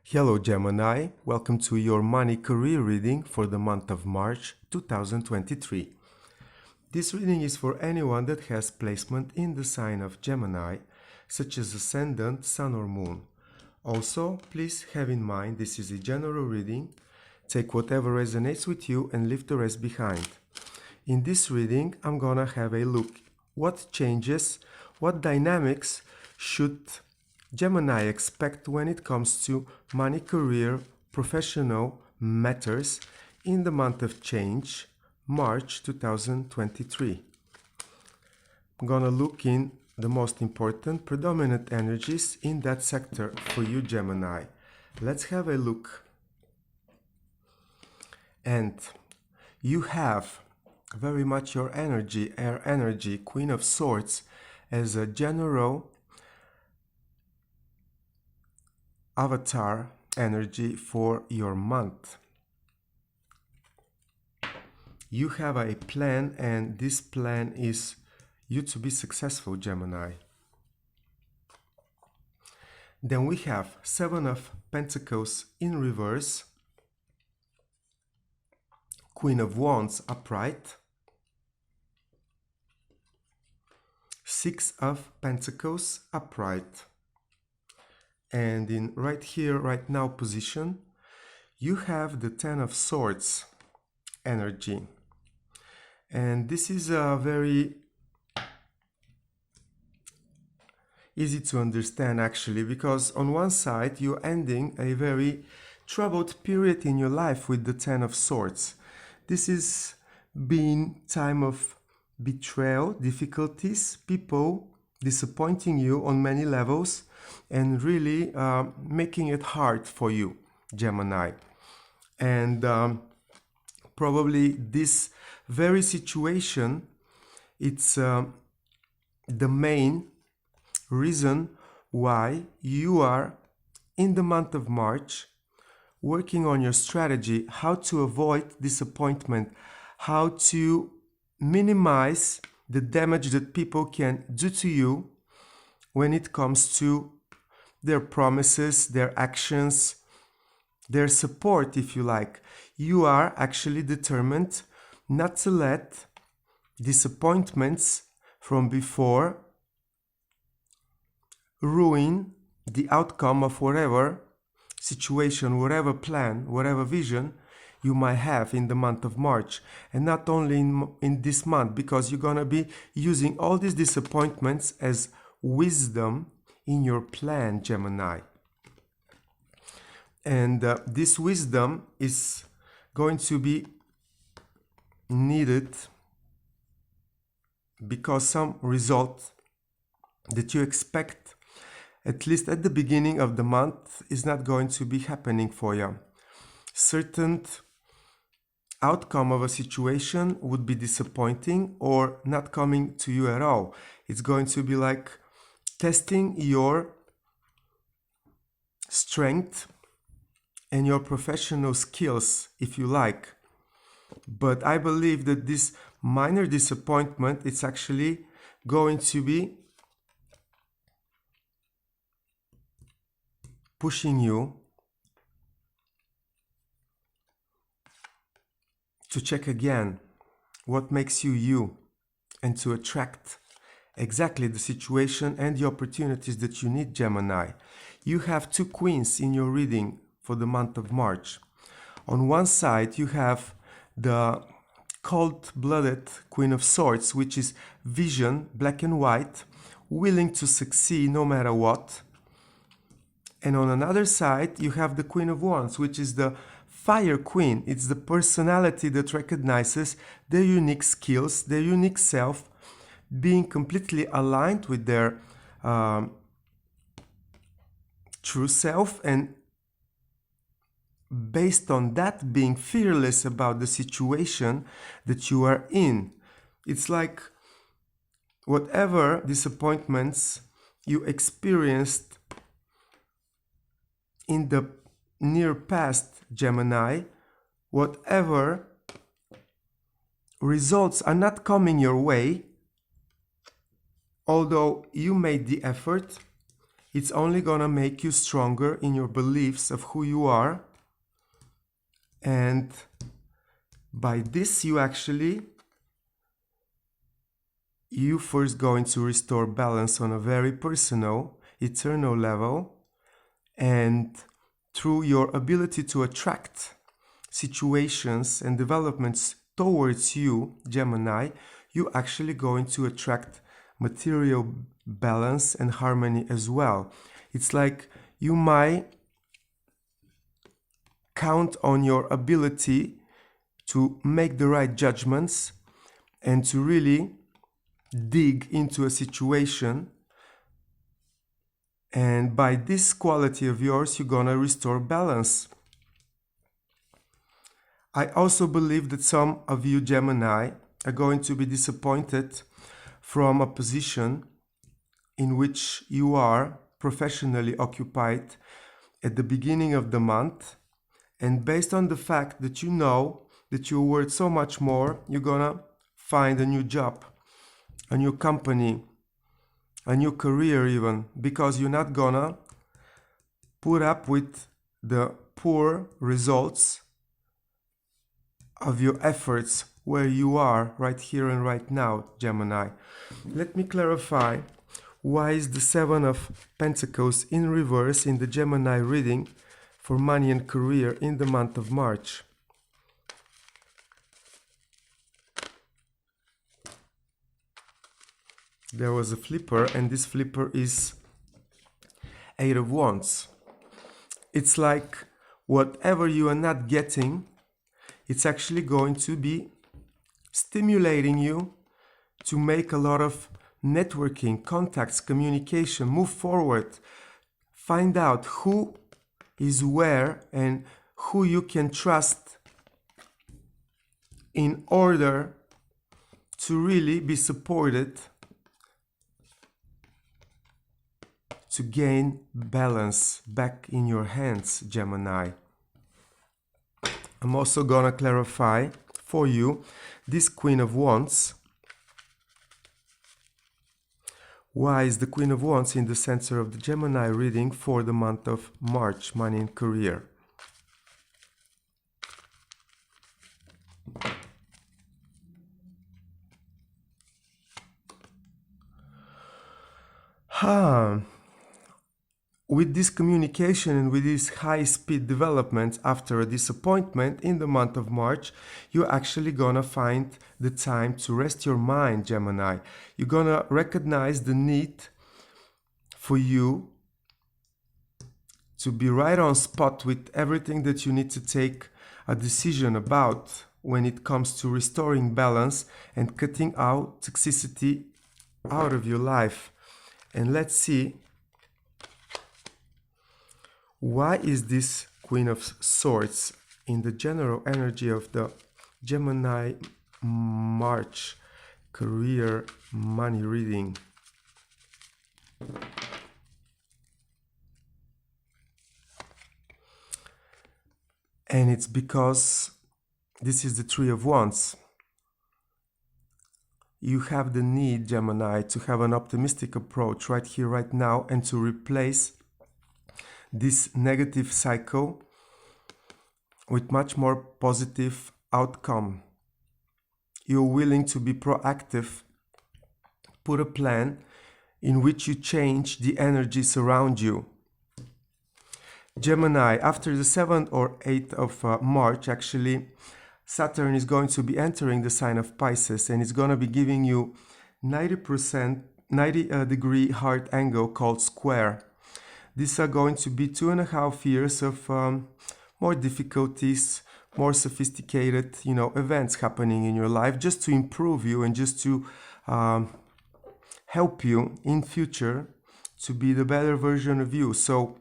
Hello Gemini, welcome to your money career reading for the month of March 2023. This reading is for anyone that has placement in the sign of Gemini, such as Ascendant, Sun or Moon. Also, please have in mind this is a general reading. Take whatever resonates with you and leave the rest behind. In this reading, I'm gonna have a look what changes, what dynamics should Gemini expect when it comes to money, career, professional matters in the month of change, March 2023. I'm gonna look in the most important predominant energies in that sector for you, Gemini. Let's have a look. And you have very much your energy, air energy, Queen of Swords, as a general avatar energy for your month. You have a plan, and this plan is you to be successful, Gemini. Then we have Seven of Pentacles in reverse, Queen of Wands upright, Six of Pentacles upright. And in right here, right now position, you have the Ten of Swords energy. And this is a very easy to understand actually, because on one side you're ending a very troubled period in your life with the Ten of Swords. This is being time of betrayal, difficulties, people disappointing you on many levels, and really making it hard for you, Gemini. And probably this very situation, it's the main reason why you are in the month of March working on your strategy, how to avoid disappointment, how to minimize the damage that people can do to you when it comes to their promises, their actions, their support, if you like. You are actually determined not to let disappointments from before ruin the outcome of whatever situation, whatever plan, whatever vision you might have in the month of March. And not only in this month, because you're gonna be using all these disappointments as wisdom in your plan, Gemini. And this wisdom is going to be needed because some result that you expect, at least at the beginning of the month, is not going to be happening for you. Certain outcome of a situation would be disappointing or not coming to you at all. It's going to be like testing your strength and your professional skills, if you like. But I believe that this minor disappointment, it's actually going to be pushing you to check again what makes you you, and to attract exactly the situation and the opportunities that you need, Gemini. You have two queens in your reading for the month of March. On one side, you have the cold-blooded Queen of Swords, which is vision, black and white, willing to succeed no matter what. And on another side, you have the Queen of Wands, which is the Fire Queen. It's the personality that recognizes their unique skills, their unique self, being completely aligned with their true self, and based on that, being fearless about the situation that you are in. It's like whatever disappointments you experienced in the near past, Gemini, whatever results are not coming your way, although you made the effort, It's only gonna make you stronger in your beliefs of who you are. And by this, you first going to restore balance on a very personal, eternal level. And through your ability to attract situations and developments towards you, Gemini, you actually going to attract material balance and harmony as well. It's like you might count on your ability to make the right judgments and to really dig into a situation. And by this quality of yours, you're gonna restore balance. I also believe that some of you Gemini are going to be disappointed from a position in which you are professionally occupied at the beginning of the month. And based on the fact that you know that you're worth so much more, you're gonna find a new job, a new company, a new career even, because you're not gonna put up with the poor results of your efforts where you are right here and right now, Gemini. Let me clarify why is the Seven of Pentacles in reverse in the Gemini reading for money and career in the month of March. There was a flipper, and this flipper is Eight of Wands. It's like whatever you are not getting, it's actually going to be stimulating you to make a lot of networking, contacts, communication, move forward, find out who is where and who you can trust in order to really be supported to gain balance back in your hands, Gemini. I'm also gonna clarify for you this Queen of Wands. Why is the Queen of Wands in the center of the Gemini reading for the month of March, money and career? With this communication and with this high-speed development after a disappointment in the month of March, you're actually gonna find the time to rest your mind, Gemini. You're gonna recognize the need for you to be right on spot with everything that you need to take a decision about when it comes to restoring balance and cutting out toxicity out of your life. And let's see, why is this Queen of Swords in the general energy of the Gemini March career money reading? And it's because this is the Three of Wands. You have the need, Gemini, to have an optimistic approach right here, right now, and to replace this negative cycle with much more positive outcome. You're willing to be proactive, put a plan in which you change the energies around you. Gemini, after the 7th or 8th of March, actually, Saturn is going to be entering the sign of Pisces, and it's going to be giving you 90 degree hard angle called square. These are going to be 2.5 years of more difficulties, more sophisticated, events happening in your life, just to improve you and just to help you in future to be the better version of you. So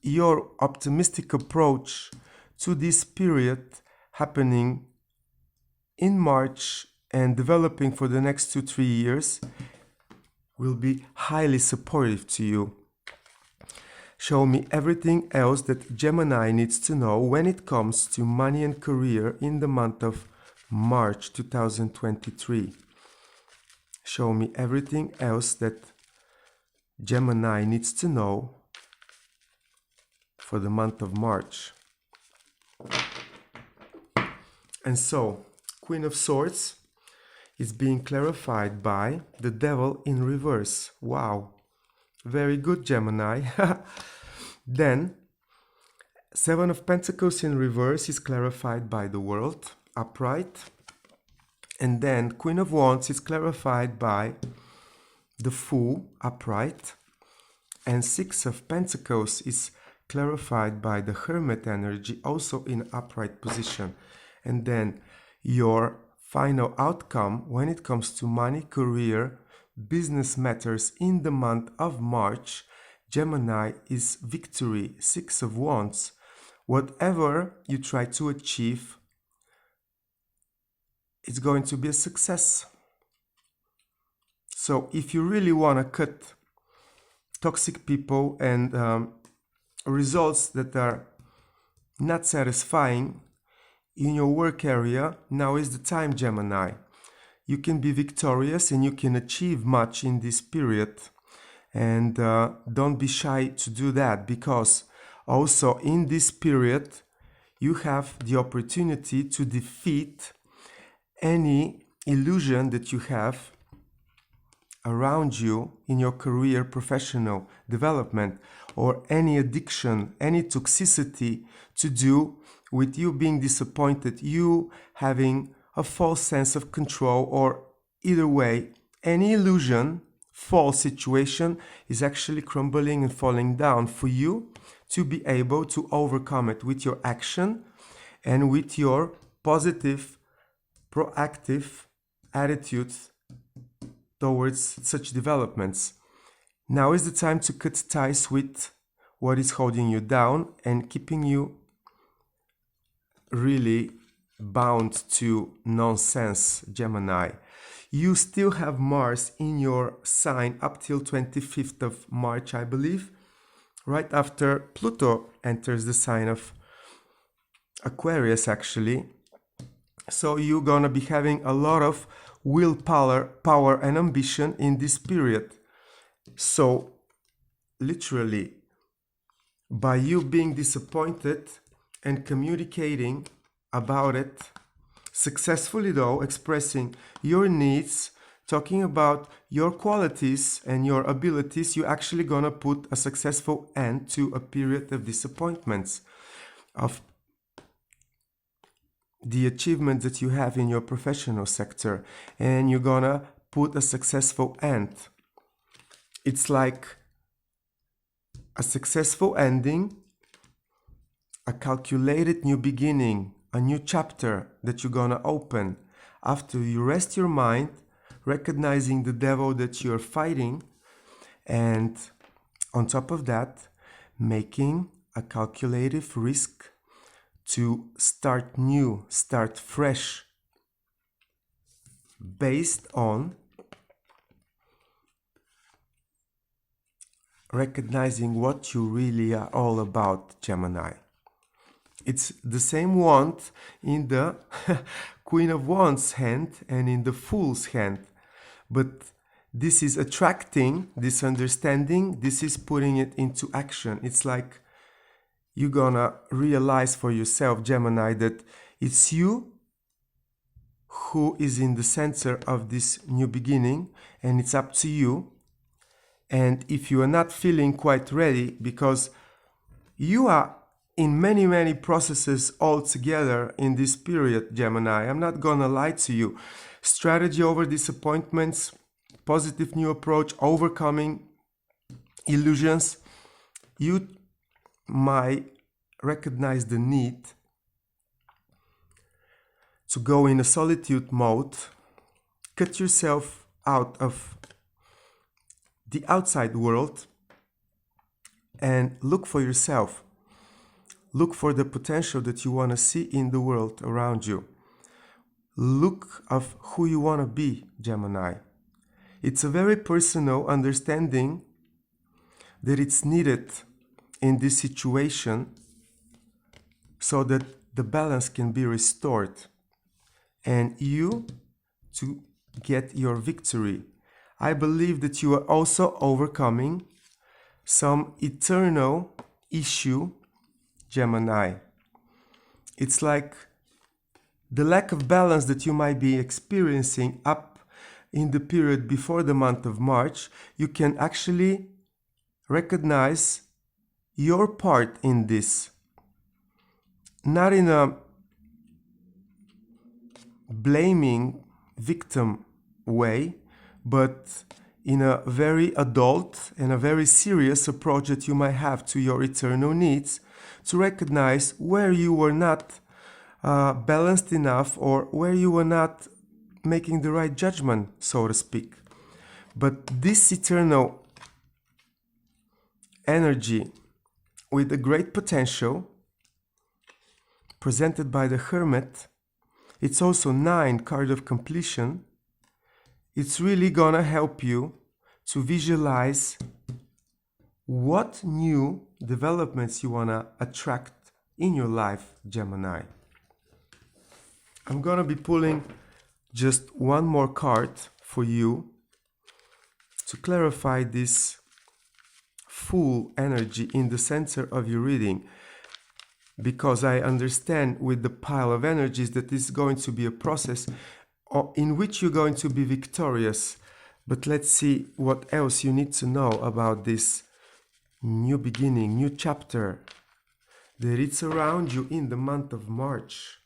your optimistic approach to this period happening in March and developing for the next 2-3 years will be highly supportive to you. Show me everything else that Gemini needs to know when it comes to money and career in the month of March 2023. Show me everything else that Gemini needs to know for the month of March. And so, Queen of Swords is being clarified by the Devil in reverse. Wow, very good, Gemini. Then, Seven of Pentacles in reverse is clarified by the World, upright. And then Queen of Wands is clarified by the Fool, upright. And Six of Pentacles is clarified by the Hermit energy, also in upright position. And then your final outcome when it comes to money, career, business matters in the month of March, Gemini, is victory, Six of Wands. Whatever you try to achieve, it's going to be a success. So if you really want to cut toxic people and results that are not satisfying in your work area, now is the time, Gemini. You can be victorious and you can achieve much in this period. And don't be shy to do that, because also in this period you have the opportunity to defeat any illusion that you have around you in your career, professional development, or any addiction, any toxicity to do with you being disappointed, you having a false sense of control, or either way, any illusion, false situation is actually crumbling and falling down for you to be able to overcome it with your action and with your positive, proactive attitudes towards such developments. Now is the time to cut ties with what is holding you down and keeping you really bound to nonsense, Gemini. You still have Mars in your sign up till 25th of March, I believe, right after Pluto enters the sign of Aquarius, actually. So you're gonna be having a lot of willpower, power and ambition in this period. So literally, by you being disappointed and communicating about it successfully, though, expressing your needs, talking about your qualities and your abilities, you're actually gonna put a successful end to a period of disappointments, of the achievements that you have in your professional sector, and you're gonna put a successful end. It's like a successful ending, a calculated new beginning, a new chapter that you're gonna open after you rest your mind, recognizing the devil that you're fighting, and on top of that, making a calculative risk to start new, start fresh, based on recognizing what you really are all about, Gemini. It's the same wand in the Queen of Wands hand and in the Fool's hand, but this is attracting this understanding, this is putting it into action. It's like you're gonna realize for yourself, Gemini, that it's you who is in the center of this new beginning, and it's up to you. And if you are not feeling quite ready, because you are in many processes all together in this period, Gemini, I'm not gonna lie to you. Strategy over disappointments, positive new approach, overcoming illusions. You might recognize the need to go in a solitude mode, cut yourself out of the outside world and look for yourself. Look for the potential that you want to see in the world around you. Look of who you want to be, Gemini. It's a very personal understanding that it's needed in this situation so that the balance can be restored and you to get your victory. I believe that you are also overcoming some eternal issue, Gemini. It's like the lack of balance that you might be experiencing up in the period before the month of March. You can actually recognize your part in this, not in a blaming victim way, but in a very adult and a very serious approach that you might have to your eternal needs, to recognize where you were not balanced enough, or where you were not making the right judgment, so to speak. But this eternal energy with a great potential presented by the Hermit, it's also 9 card of completion. It's really gonna help you to visualize what new developments you wanna attract in your life, Gemini. I'm gonna be pulling just one more card for you to clarify this full energy in the center of your reading, because I understand with the pile of energies that this is going to be a process in which you're going to be victorious. But let's see what else you need to know about this new beginning, new chapter, that it's around you in the month of March.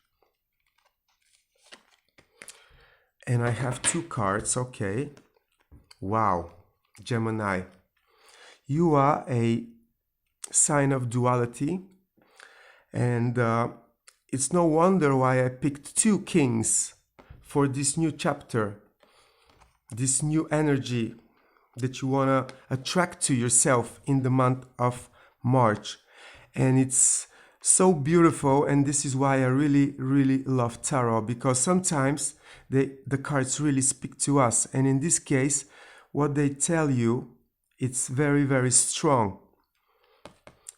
And I have 2 cards, okay. Wow, Gemini. You are a sign of duality, and it's no wonder why I picked 2 kings for this new chapter, this new energy that you want to attract to yourself in the month of March. And it's so beautiful, and this is why I really love tarot, because sometimes the cards really speak to us, and in this case what they tell you, it's very strong.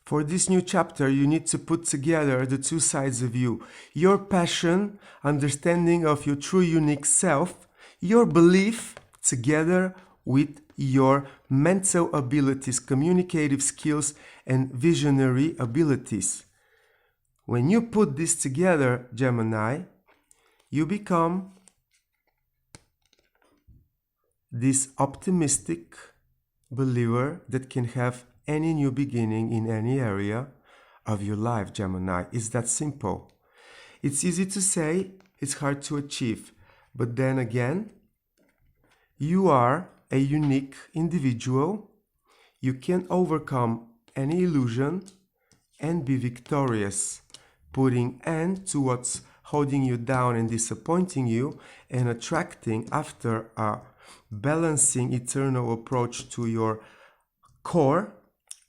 For this new chapter, you need to put together the 2 sides of you: your passion, understanding of your true unique self, your belief, together with your mental abilities, communicative skills, and visionary abilities. When you put this together, Gemini, you become this optimistic believer that can have any new beginning in any area of your life, Gemini. It's that simple. It's easy to say, it's hard to achieve. But then again, you are a unique individual. You can overcome any illusion and be victorious, putting end to what's holding you down and disappointing you, and attracting, after a balancing eternal approach to your core,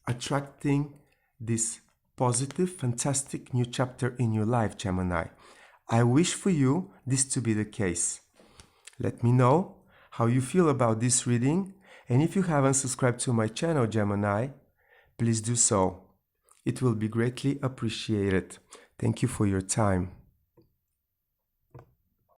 attracting this positive, fantastic new chapter in your life, Gemini. I wish for you this to be the case. Let me know how you feel about this reading, and if you haven't subscribed to my channel, Gemini, please do so. It will be greatly appreciated. Thank you for your time.